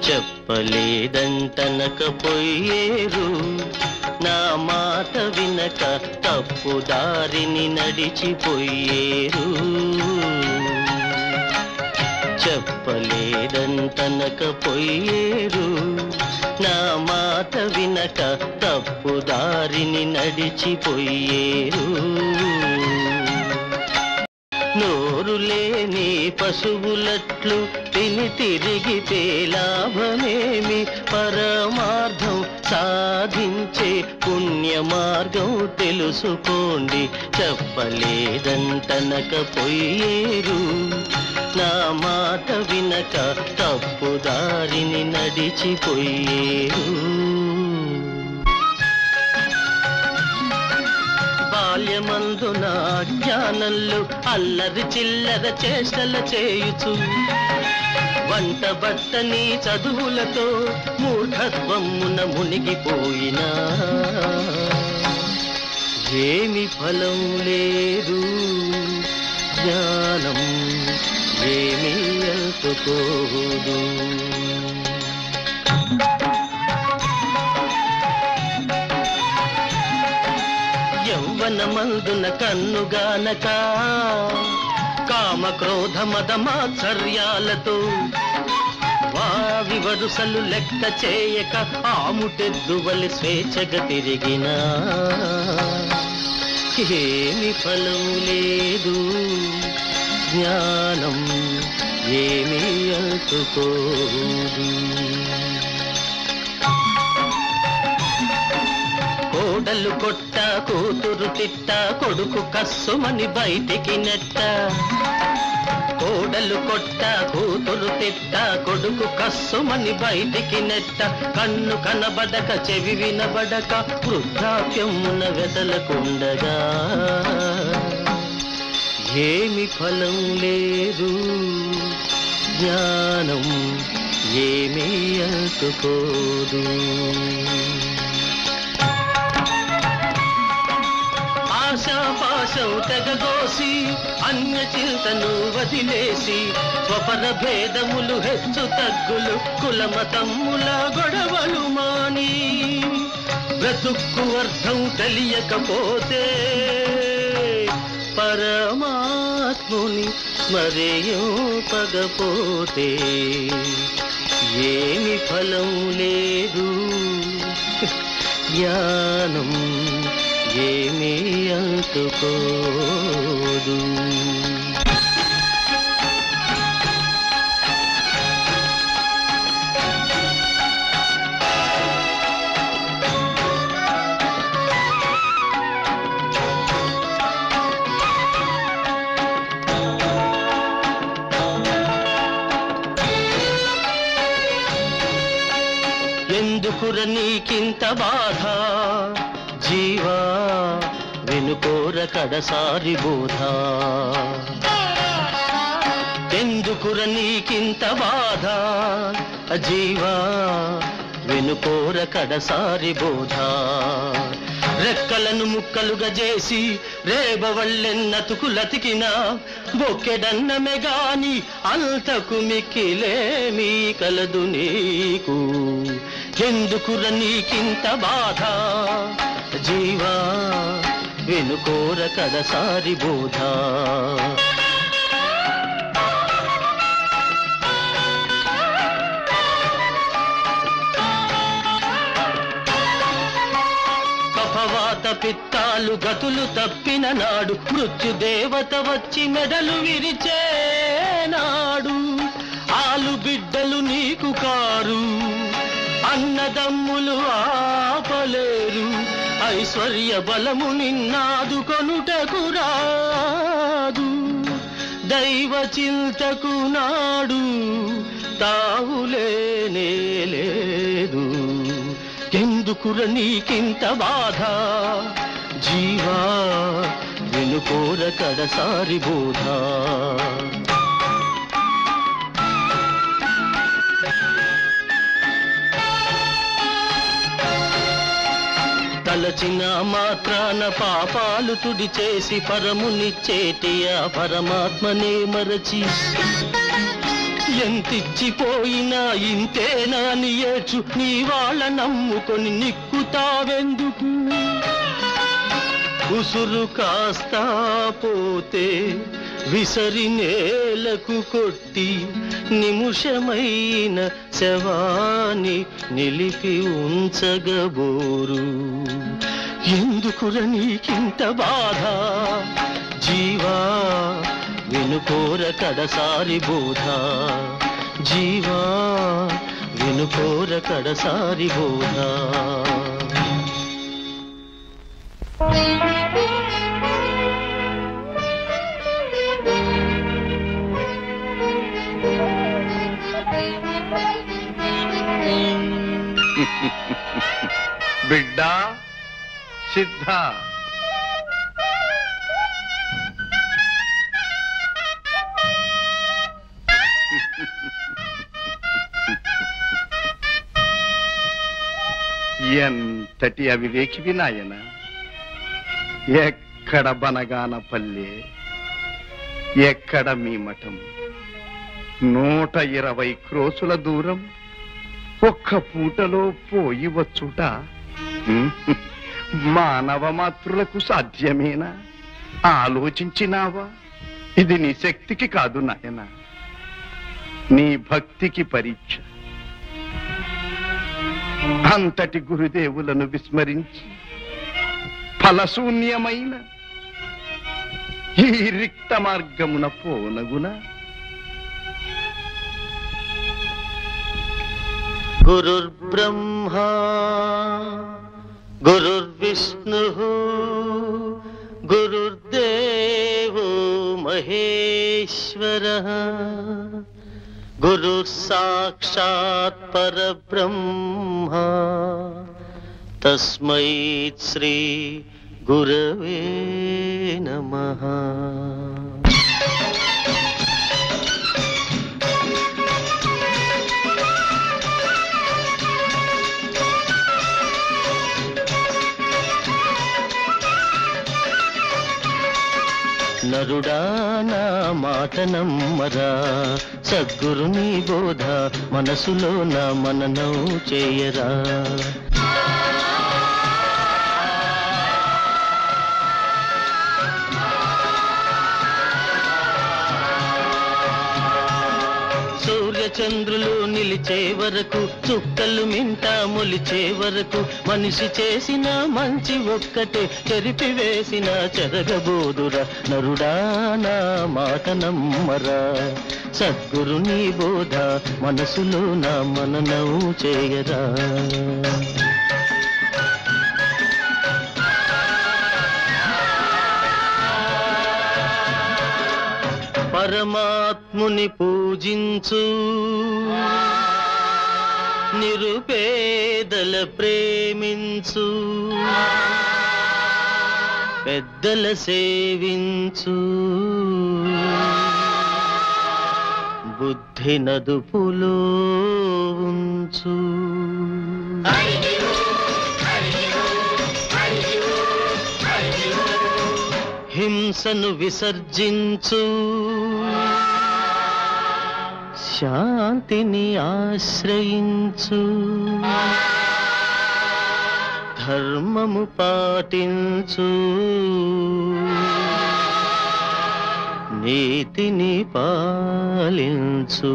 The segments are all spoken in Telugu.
చెప్పలేదంటనకపోయేరు నా మాట వినక తప్పు దారిని నడిచిపోయేరు చెప్పలేదంటనకపోయేరు నా మాట వినక తప్పు దారిని నడిచిపోయేరు నోరు లేని పశువులట్లు తిని తిరిగితే లాభమేమి పరమార్థం సాధించే పుణ్య మార్గం తెలుసుకోండి చెప్పలేదంటనకపోయేరు నా మాట వినక తప్పు దారిని నడిచిపోయేరు బాల్యమందున జ్ఞానంలో అల్లరి చిల్లర చేష్టల చేయుచు వంట బట్టని చదువులతో మూఢత్వమున మునిగిపోయినా ఏమి ఫలం లేదు జ్ఞానం ఏమీ అందుకోదు యౌవనమందున కన్నుగానక కామ క్రోధ మద మాత్సర్యాలతో వావి వరుసలు లెక్క చేయక ఆముటెద్దువలి స్వేచ్ఛగా తిరిగినా ఏమి ఫలం లేదు జ్ఞానం ఏమీ అందుకోదు కోడలు కొట్ట కూతురు తిట్ట కొడుకు కస్సుమని బయటికి నెట్ట కోడలు కొట్ట కూతురు తిట్ట కొడుకు కస్సుమని బయటికి నెట్ట కన్ను కనబడక చెవి వినబడక వృద్ధాప్యమున వెదలకుండగా ఏమి ఫలం లేదు జ్ఞానం ఏమీ అందుకోదు ఆశాపాశం తెగదోసి అన్య చింతను వదిలేసి స్వపర భేదములు హెచ్చు తగ్గులు కులమతమ్ముల గొడవలు మాని బ్రతుక్కు అర్థం తెలియకపోతే పరమాత్ముని స్మరింపకపోతే ఏమి ఫలం లేదు జ్ఞానం ఏమీ అందుకోదు ఎందుకుర నీకింత బాధ జీవా వెనుకోర కడసారి బోధ ఎందుకుర నీకింత బాధ జీవా వెనుకోర కడసారి బోధ రెక్కలను ముక్కలుగా చేసి రేబవళ్ళెన్నతుకులతికినా బొక్కెడన్నమే గాని అంతకు మిక్కిలేమీ కలదు నీకు ఎందుకుర నీకింత బాధ జీవా వెనుకోర కడసారి బోధ కఫవాత పిత్తాలు గతులు తప్పిన నాడు మృత్యుదేవత వచ్చి మెడలు విరిచే నాడు ఆలు బిడ్డలు నీకు కారు అన్నదమ్ములు ఆపలేరు ఐశ్వర్య బలము నిన్నాదు కొనుటకు రాదు దైవ చింతకు నాడు తావులేనే లేదు ఎందుకుర నీకింత బాధ జీవా వెనుకోర కడసారి బోధ తలచిన మాత్రాన పాపాలు తుడిచేసి పరమునిచ్చేటి ఆ పరమాత్మనే మరచి ఎంతిచ్చిపోయినా ఇంతేనా అని ఏడ్చు నీ వాళ్ళ నమ్ముకొని నిక్కుతావెందుకు ఉసురు కాస్తా పోతే విసరి నేలకు కొట్టి నిముషమైన శవాన్ని నిలిపి ఉంచగబోరు ఎందుకుర నీకింత బాధ జీవా వినుకోర కడసారి బోధ జీవా వినుకోర కడసారి బోధ బిడ్డా సిద్ధ ఎంతటి అవివేకివి నాయన ఎక్కడ బనగాన పల్లె ఎక్కడ మీ మఠం 120 క్రోసుల దూరం ఒక్క పూటలో పోయి వచ్చుట మానవ మాతృలకు సాధ్యమేనా ఆలోచించినావా ఇది నీ శక్తికి కాదు నాయన నీ భక్తికి పరీక్ష అంతటి గురుదేవులను విస్మరించి ఫలశూన్యమైన ఈ రిక్త మార్గమున పోనగున గురుర్బ్రహ్మా గురుర్విష్ణుః గురుర్దేవో మహేశ్వరః గురుః సాక్షాత్ పరబ్రహ్మ తస్మై శ్రీ గురవే నమః నరుడా నా మాట నమ్మరా సద్గురుని బోధ మనసులో నా మననం చేయరా చంద్రులు నిలిచే వరకు చుక్కలు మింట మొలిచే వరకు మనిషి చేసిన మంచి ఒక్కటే చెరిపి వేసిన చెరగబోదురా నరుడా నా మాట నమ్మరా సద్గురుని బోధ మనసులో నా మననం చేయరా పరమాత్ముని పూజించు నిరుపేదల ప్రేమించు పెద్దల సేవించు బుద్ధి నదుపులో ఉంచు హింసను విసర్జించు శాంతిని ఆశ్రయించు ధర్మము పాటించు నీతిని పాలించు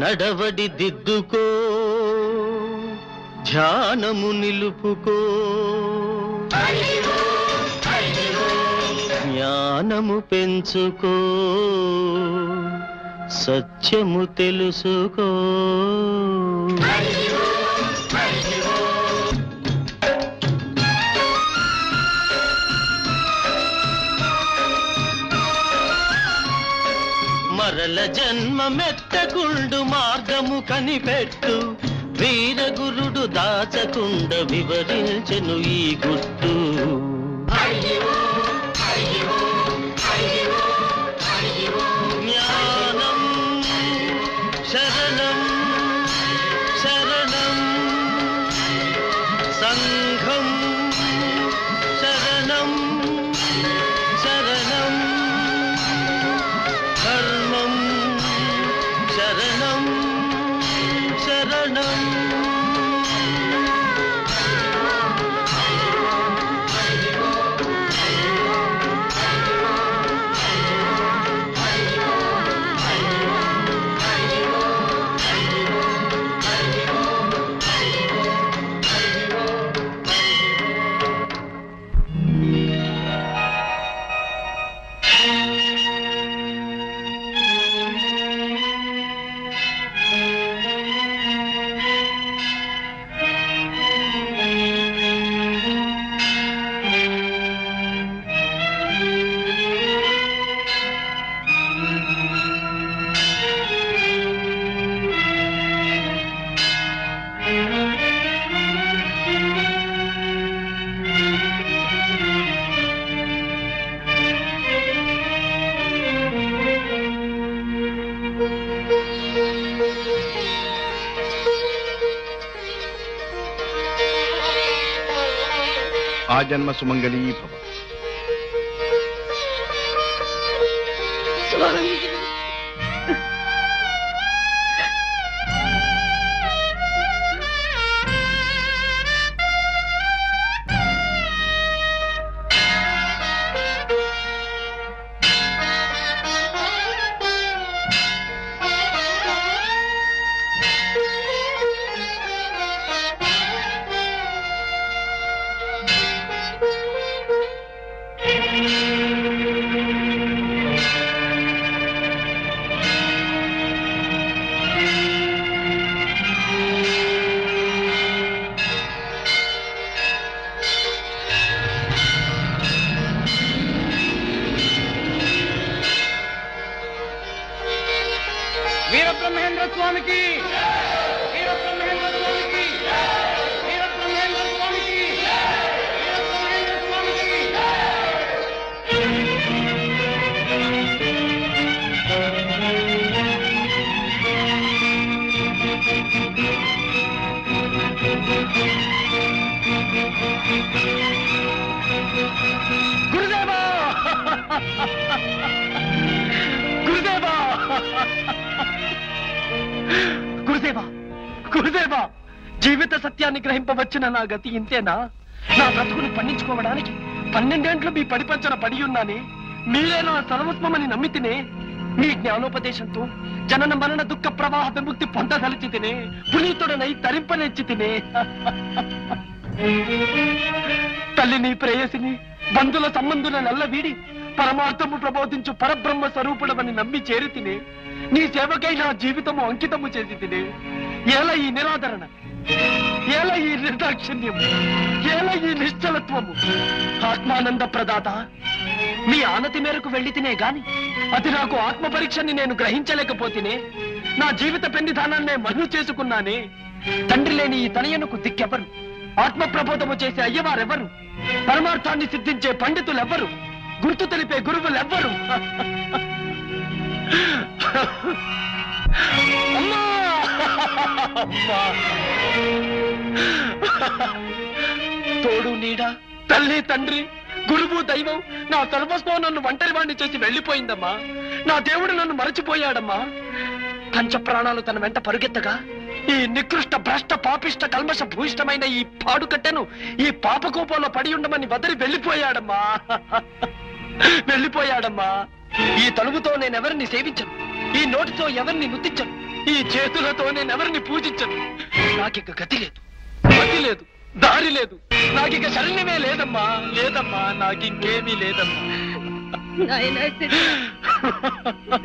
నడవడి దిద్దుకో ధ్యానము నిలుపుకో జ్ఞానము పెంచుకో సత్యము తెలుసుకో మరల జన్మమెత్తకుండు మార్గము కనిపెట్టు వీరగురుడు దాచకుండ వివరించెను ఈ గుట్టు జ్ఞానం శరణం శరణం సంఘం శరణం ఆజన్మ సుమంగళీ భవ. వీరబ్రహ్మేంద్ర స్వామికి, వీరబ్రహ్మేంద్ర స్వామికి, వీరబ్రహ్మేంద్ర స్వామికి, వీరబ్రహ్మేంద్ర స్వామికి. గురుదేవా, గురుదేవా, గురుదేవా, గురుదేవా, జీవిత సత్యాన్ని గ్రహింపవచ్చిన నా గతి ఇంతేనా? నా బ్రతుకును పండించుకోవడానికి 12 ఏండ్లు మీ పడిపంచన పడి ఉన్నానే. మీరే నా సర్వస్వమని నమ్మితినే. మీ జ్ఞానోపదేశంతో జనన మరణ దుఃఖ ప్రవాహ విముక్తి పొందదలిచి తినే, పునీతుడనై తరింపనెచ్చి తినే. తల్లిని ప్రేయసిని బంధుల సంబంధుల నల్ల వీడి పరమార్థము ప్రబోధించు పరబ్రహ్మ స్వరూపుడమని నమ్మి చేరి తినే. నీ సేవకై నా జీవితము అంకితము చేసి తినే. ఎలా ఈ నిరాదరణ, ఎలా ఈ నిర్దాక్షిణ్యము, ఎలా ఈ నిశ్చలత్వము? ఆత్మానంద ప్రదాత, మీ ఆనతి మేరకు వెళ్లి తినే గాని అది నాకు ఆత్మ పరీక్షని నేను గ్రహించలేకపోతేనే. నా జీవిత పెన్నిధానాన్నే మన్ను చేసుకున్నానే. తండ్రి లేని ఈ తనయనకు దిక్కెవరు? ఆత్మ ప్రబోధము చేసే అయ్యవారెవరు? పరమార్థాన్ని సిద్ధించే పండితులెవ్వరు? గుర్తు తెలిపే గురువులెవ్వరు? అమ్మా! తోడు నీడ, తల్లి తండ్రి, గురువు దైవం, నా సర్వస్వం నన్ను ఒంటరివాణ్ణి చేసి వెళ్ళిపోయిందమ్మా. నా దేవుడు నన్ను మరచిపోయాడమ్మా. పంచ ప్రాణాలు తన వెంట పరుగెత్తగా ఈ నికృష్ట భ్రష్ట పాపిష్ట కల్మష భూయిష్టమైన ఈ పాడుకట్టెను ఈ పాపకోపంలో పడి ఉండమని వదిలి వెళ్ళిపోయాడమ్మా. వెళ్ళిపోయాడమ్మా. ఈ తలుపుతో నేనెవరిని సేవించను, ఈ నోటితో ఎవరిని నుతించను, ఈ చేతులతో నేనెవరిని పూజించను. నాకిక గతి లేదు, గతి లేదు, దారి లేదు, నాకిక శరణ్యమే లేదమ్మా, లేదమ్మా, నాకింకేమీ లేదమ్మా.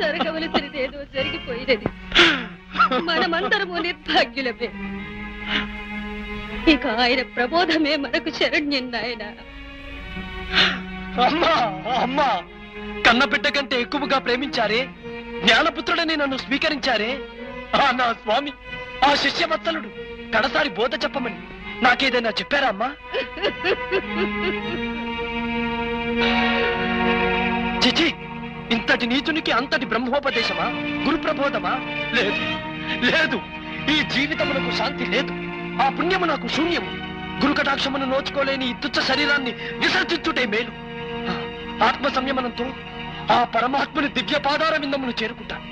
జరగవలసినదేదో జరిగిపోయినది. మనమందరము నిర్భాగ్యులమే. ఇక ఆయన ప్రబోధమే మనకు శరణ్యం నాయన. అమ్మా, అమ్మా, కన్నబిడ్డ కంటే ఎక్కువగా ప్రేమించారే, జ్ఞానపుత్రుడని నన్ను స్వీకరించారే ఆ నా స్వామి, ఆ శిష్యవత్సలుడు కడసారి బోధ చెప్పమని నాకేదైనా చెప్పారా అమ్మా? చిచి, ఇంతటి నీచునికి అంతటి బ్రహ్మోపదేశమా, గురు ప్రబోధమా? లేదు, లేదు. ఈ జీవితమునకు శాంతి లేదు. ఆ పుణ్యము నాకు శూన్యము. గురు కటాక్షమును నోచుకోలేని ఈ తుచ్చ శరీరాన్ని విసర్జించుటే మేలు. ఆత్మ సంయమనంతో ఆ పరమాత్ముని దివ్య పాదార విందమును చేరుకుంటాను.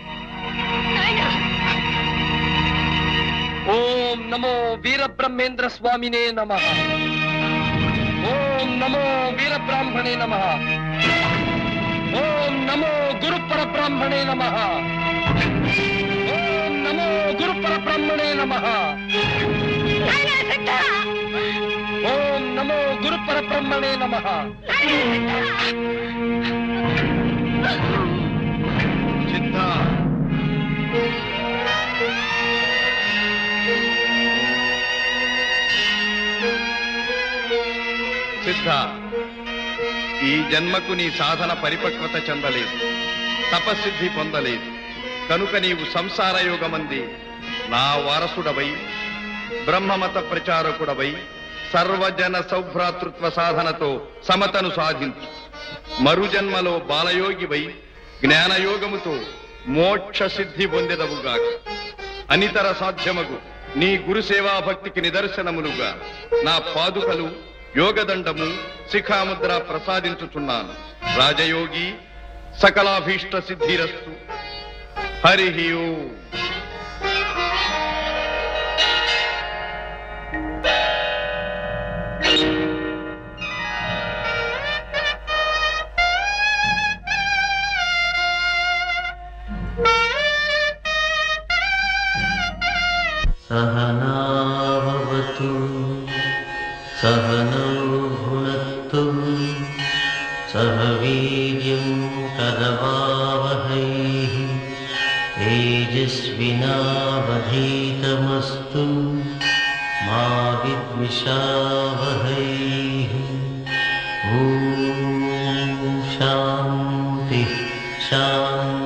ఓం నమో వీరబ్రహ్మేంద్ర స్వామినే నమః. ఓం నమో వీరబ్రాహ్మణే నమః. ఓం నమో గురు పరబ్రాహ్మణే నమః. ఓం నమో గురు పరబ్రాహ్మణే నమః. ఓం నమో గురు పరబ్రహ్మణే నమః. సిద్ధ, సిద్ధ, ఈ జన్మకు నీ సాధన పరిపక్వత చెందలేదు, తపసిద్ధి పొందలేదు. కనుక నీవు సంసార యోగమంది నా వారసుడవై, బ్రహ్మమత ప్రచారకుడవై, సర్వజన సౌభ్రాతృత్వ సాధనతో సమతను సాధించు. మరుజన్మలో బాలయోగివై జ్ఞానయోగముతో మోక్ష సిద్ధి పొందెదవుగాక. అనితర సాధ్యమగు నీ గురు సేవా భక్తికి నిదర్శనములుగా నా పాదుకలు యోగదండము శిఖాముద్ర ప్రసాదించుచున్నాను. రాజయోగి సకలాభీష్ట సిద్ధిరస్తు. హరి ఓం. सहनावतु सहनौ भुनक्तु सह वीर्यं करवावहै तेजस्विनावधीतमस्तु मा विद्विषावहै. ॐ शान्ति शान्ति.